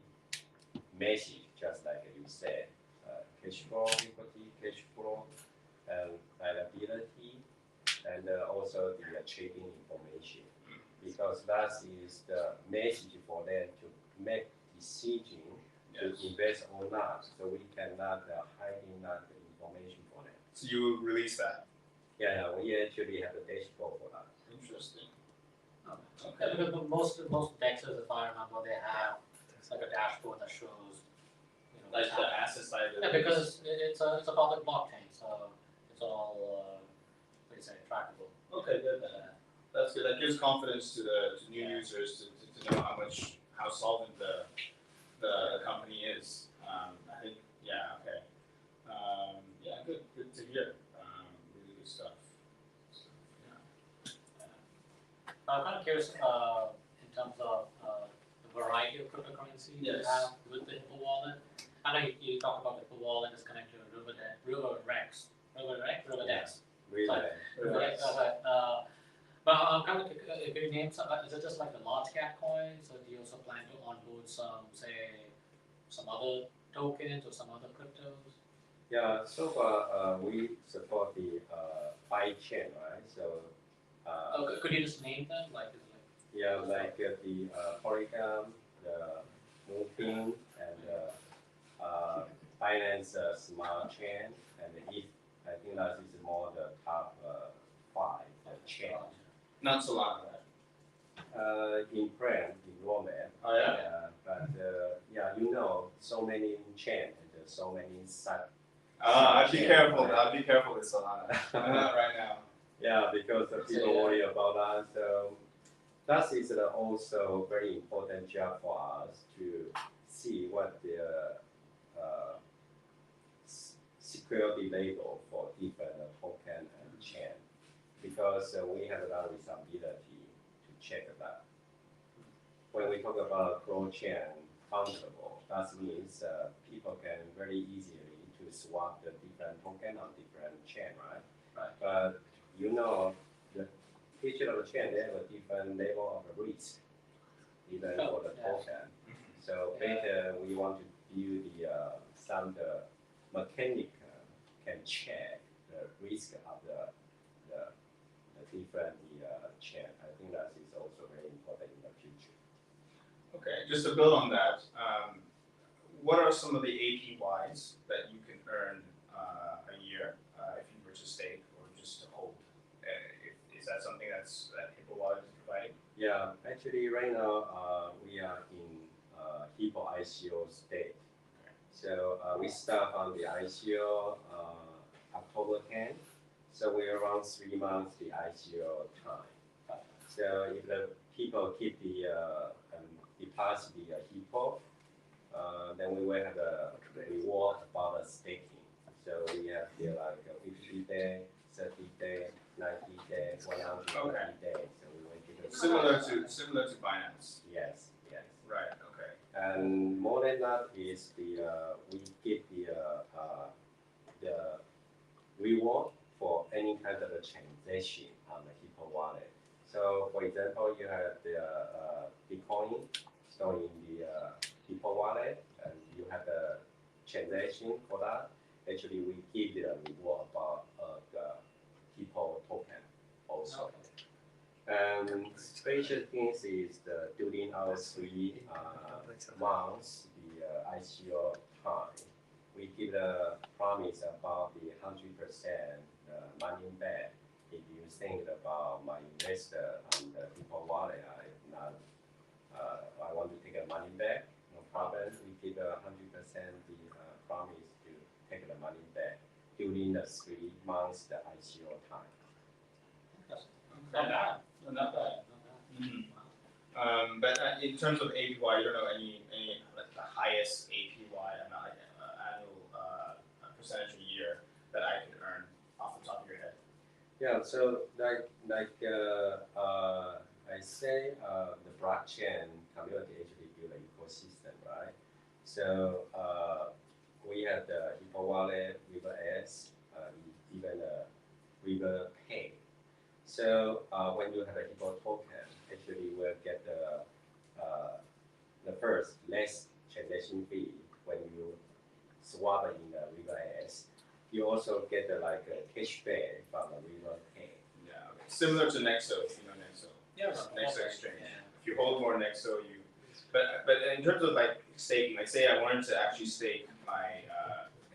messages, just like you said, cash flow, equity, cash flow, and liability, and also the trading information, because that is the message for them to make decision to Yes. invest or not. So we cannot hiding that information for them. So you release that. Yeah, we actually have a dashboard for that. Interesting. Yeah, because most DEXs, if I remember, they have like a dashboard that shows, you know, Like what's the happening. asset side of Yeah, because it's a public blockchain, so it's all what do you say, trackable. Okay, good. That's good. That gives confidence to new users to know how solvent the company is. I think okay. Yeah, good to hear. Really good stuff. So, I'm kind of curious in terms of the variety of cryptocurrency you Yes. have with the Hippo Wallet. I know you talked about the Hippo Wallet is connected to RiverDex. Really, Right. But I'm kind of if you name some, is it just like the large cap coins, or do you also plan to onboard some other tokens or some other cryptos? yeah. So far, we support the chain, right? So. Could you just name them? Like, is it like Yeah, like the Polygon, the Moving, and Binance Smart Chain, and I think that is more the top 5 chain. not Solana, right? In Prem, in Roman. Oh yeah. But you know, so many chain and so many sub. I'd be chain, careful. right? I'd be careful with Solana. Not right now. Yeah, because people worry about that. So that is also very important job for us to see what the security label for different token and chain, because we have that responsibility to check that. When we talk about blockchain countable, that means people can very easily to swap the different token on different chain, right? Right. But you know, each of the chain they have a different level of risk, even for the token. So better we want to build some mechanic can check the risk of the different chain. I think that is also very important in the future. Okay, just to build on that, what are some of the APYs that you can earn a year if you were to stake or just to hold? Is that something that Hippo Wallet is providing? Yeah, actually right now we are in Hippo ICO state. So we start on the ICO October 10th. So we're around 3 months the ICO time. So if the people keep the deposit the Hippo, then we will have a reward about the staking. So we have the like 50 day, 30 day, 90 days, 120 days. So we will give it Similar to Binance. Yes. Right. Okay. And more than that is we give the reward for any kind of a transaction on the Hippo Wallet. So for example, you have the Bitcoin stored in the Hippo Wallet, and you have the transaction for that. Actually, we give the reward about the Hippo token also. And special things is during our 3 months the ICO time, we give the promise about the 100% money back. If you think about my investor on the Hippo Wallet, I want to take the money back, no problem. We give 100% the promise to take the money back during the 3 months the ICO time. Not bad. Not bad. But in terms of APY, you don't know any like the highest APY annual percentage a year that I could earn off the top of your head? Yeah, so like I say, the blockchain community actually build an ecosystem, right? So we have the Hippo Wallet, RiverS, even River Pay. So when you have a Hippo token, actually you will get the first less transaction fee when you swap it in the RiverS. You also get like a cashback from the River Pay. Yeah, okay. Similar to Nexo, if you know Nexo. Yes. Nexo Exchange. If you hold more Nexo, you But in terms of like staking, like say I wanted to actually stake my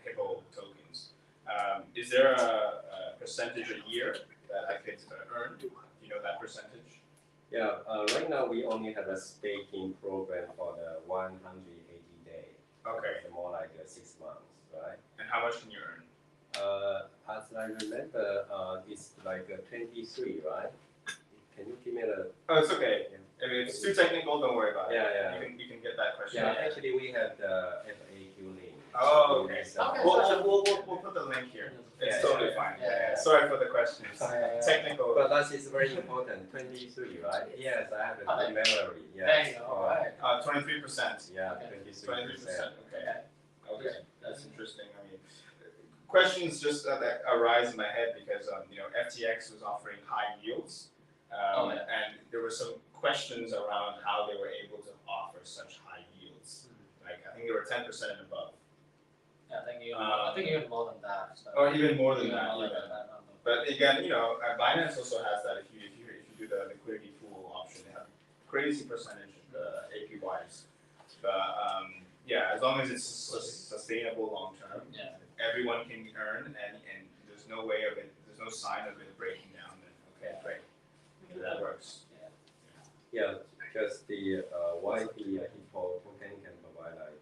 Hippo tokens, is there a percentage a year that I could earn? Do you know that percentage? Yeah, right now we only have a staking program for the 180 days. Okay. It's more like 6 months, right? And how much can you earn? As I remember, it's like 23, right? Can you give me the? Oh, it's okay. I mean, if it's too technical, don't worry about it. Yeah. You can get that question. Yeah, actually we have the FAQ link. Oh, okay. Okay. We'll put the link here. It's Yeah, totally yeah, fine. yeah. Sorry for the questions. Technical. But that is very important. 23, right? Yes, I have a good memory. There Yes. you go. All right. 23%. Yeah, Okay. 23%. Okay. Okay. That's interesting. I mean, questions just that arise in my head because FTX was offering high yields, and there were some questions around how they were able to offer such high yields. Like I think they were 10% and above. Yeah, I think even more than that. So. Or even more than Even that. more Even. than that number. But again, Binance also has that. If you do the liquidity pool option, they have crazy percentage of the APYs. But yeah, as long as it's sustainable long term, Yeah. everyone can earn, and there's no way of it. There's no sign of it breaking down. Then okay, great, that works. Yeah, just the YP Hippo token can provide like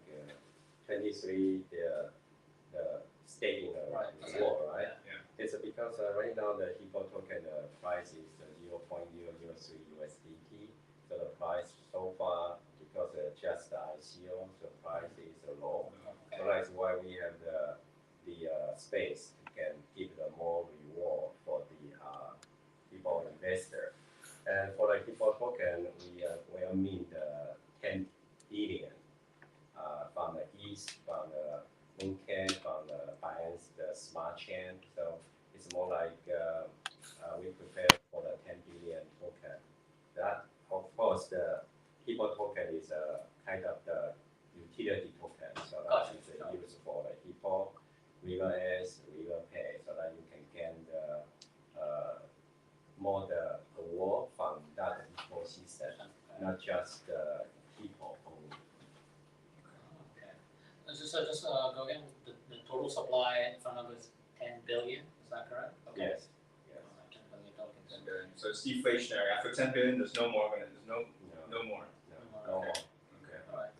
23 the staking reward, right? Yeah. It's because right now the Hippo token price is 0.003 USDT. So the price so far, because just the ICO, the price is low. So that's why we have the space can give the more reward for the Hippo investor. And for the Hippo token, we will mean the 10 billion from the East, from the Mooncake, from the Binance, the Smart Chain. So it's more like we prepare for the 10 billion token. That, of course, the Hippo token is a kind of the utility token. So that is used for the Hippo, RiverS, RiverPay, so that you can gain the more the reward from that ecosystem, not just the Hippo only. Okay. Just go again. The total supply in front of us 10 billion. Is that correct? Okay. Yes. 10 billion tokens. 10 billion. So it's deflationary. After 10 billion, there's no more. There's no more. No more. Okay. All right.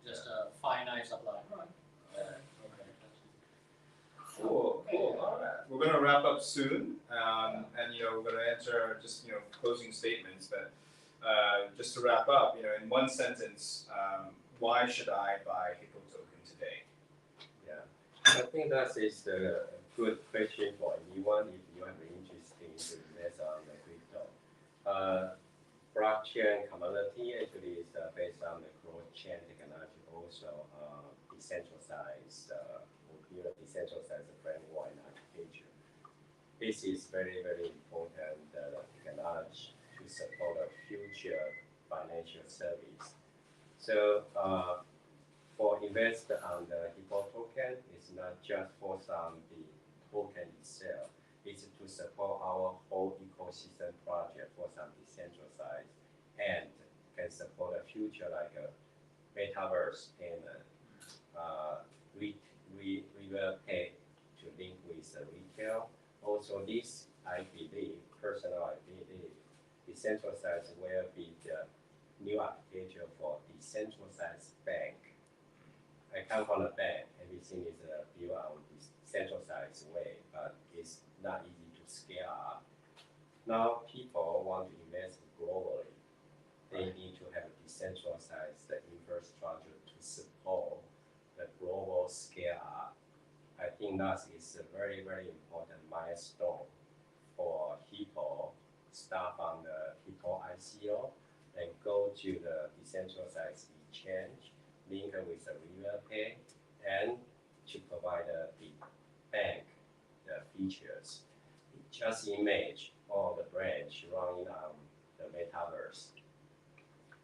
Just a finite supply. All right. Cool. All right. We're gonna wrap up soon, and we're gonna enter just closing statements. But just to wrap up, in one sentence, why should I buy Hippo token today? Yeah, I think that is a good question for anyone if you have interest in to invest on the crypto. Blockchain commodity actually is based on the blockchain technology, also decentralized. Decentralized framework and architecture. This is very, very important technology to support a future financial service. So for investor on the Hippo token, it's not just focused on the token itself. It's to support our whole ecosystem project for some decentralized and can support a future like a metaverse and RiverPay to link with retail. Also, this I believe, decentralized will be the new architecture for decentralized bank. I come from a bank, everything is built on this decentralized way, but it's not easy to scale up. Now people want to invest globally. They need to have a decentralized infrastructure to support the global scale up. I think that is a very, very important milestone for Hippo. Start on the Hippo ICO and go to the decentralized exchange, link with the RiverPay, and to provide the bank the features. Just image all the branch running on the metaverse.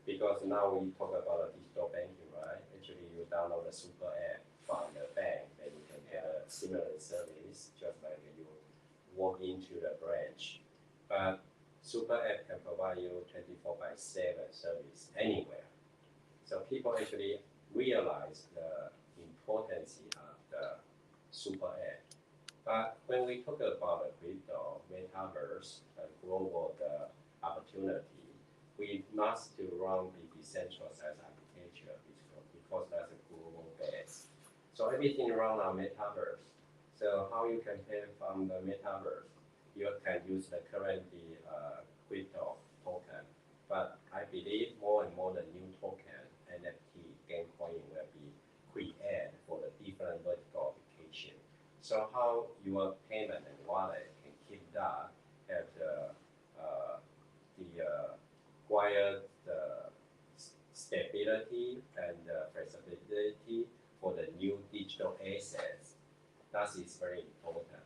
Because now we talk about digital banking, right? Actually, you download the super app from the bank, and you can get a similar service, just like you walk into the branch. But super app can provide you 24/7 service anywhere. So people actually realize the importance of the super app. But when we talk about the crypto, metaverse, and global opportunity, we must to run the decentralized architecture because that's a global base. So everything run on metaverse. So how you can pay from the metaverse? You can use the current crypto token. But I believe more and more the new token, NFT, Gamecoin will be created for the different vertical application. So how your payment and wallet can keep that at the required stability and flexibility for the new digital assets. That is very important.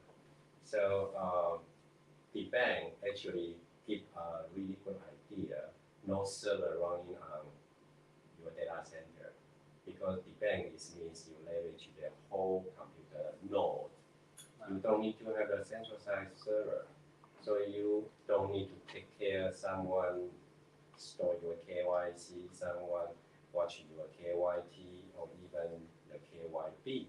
So the bank actually give a really good idea, no server running on your data center, because the bank means you leverage the whole computer node. You don't need to have a centralized server, so you don't need to take care of someone store your KYC, someone watch your KYT, or even the KYB.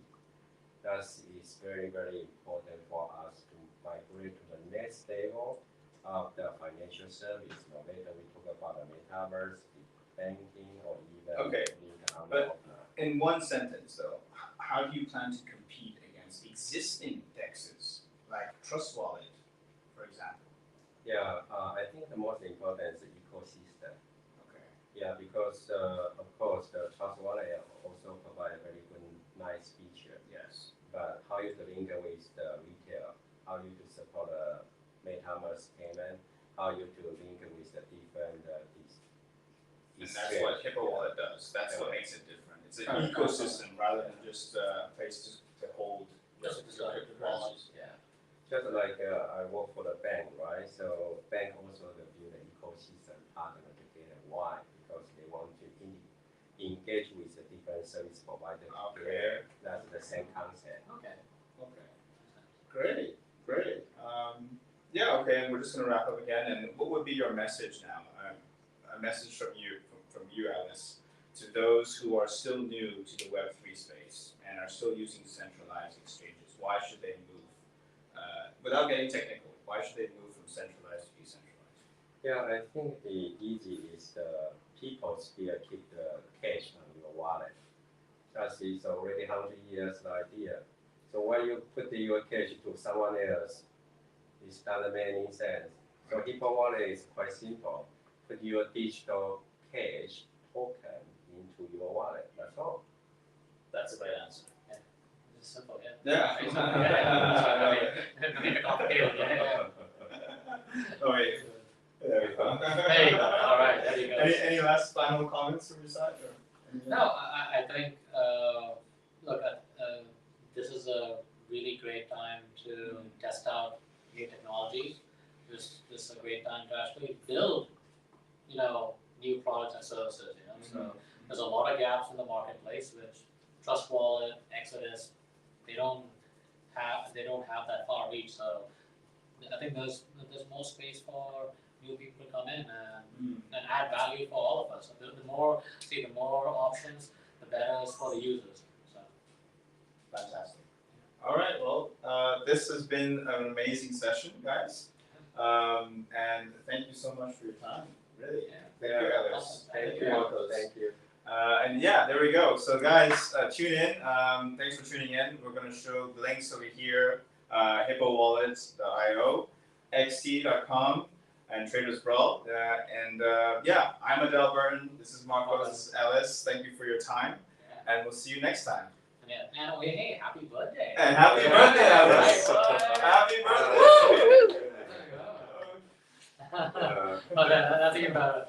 That is very, very important for us to migrate to the next level of the financial service, no matter we talk about the metaverse, the banking, or even Okay, but in one sentence though, how do you plan to compete against existing DEXs like Trust Wallet, for example? Yeah, I think the most important is the ecosystem. Okay. Yeah, because of course the Trust Wallet also provide a very good, nice feature. Yes. But how you to link with the retail, how you to support a MetaMask payment, how you to link with the different And that's what Hippo Wallet does. That's what makes it different. It's an ecosystem rather than just a place to hold Just your cryptocurrencies. Yeah. Just like I work for the bank, right? So bank also build an ecosystem partner together. Why? Because they want to engage with the different service providers together. That's the same concept. Okay. Great. Yeah, okay, and we're just going to wrap up again. And what would be your message now? A message from you, Ellis, to those who are still new to the Web3 space and are still using centralized exchanges. Why should they move? Without getting technical, why should they move from centralized to decentralized? Yeah, I think the easy is the people still keep the cash on your wallet. That is already 100 years idea. So when you put your cash to someone else, it doesn't make any sense. So Hippo Wallet is quite simple. Put your digital cash token into your wallet. That's all. That's a great answer. It's simple, yeah. Yeah. No need to complicate it, yeah. Oh wait. There we go. There you go. All right, there you go. Any last final comments from your side? Or No, I think, look, this is a really great time to test out new technologies. This is a great time to actually build, new products and services, So there's a lot of gaps in the marketplace, which Trust Wallet, Exodus, they don't have that far reach. So I think there's more space for new people to come in and add value for all of us. So the more options, the better it's for the users. So fantastic. All right. Well, this has been an amazing session, guys. And thank you so much for your time. Really. Thank you, Ellis. Thank you. Markose. Thank you. And yeah, there we go. So guys, tune in. Thanks for tuning in. We're going to show the links over here, hippowallet.io, xt.com, and Traders Brawl. Yeah, I'm Adel Bhurtun. This is Markose. This is Ellis. Thank you for your time. And we'll see you next time. And hey, happy birthday. And happy birthday, Ellis. Happy birthday. But that's even better.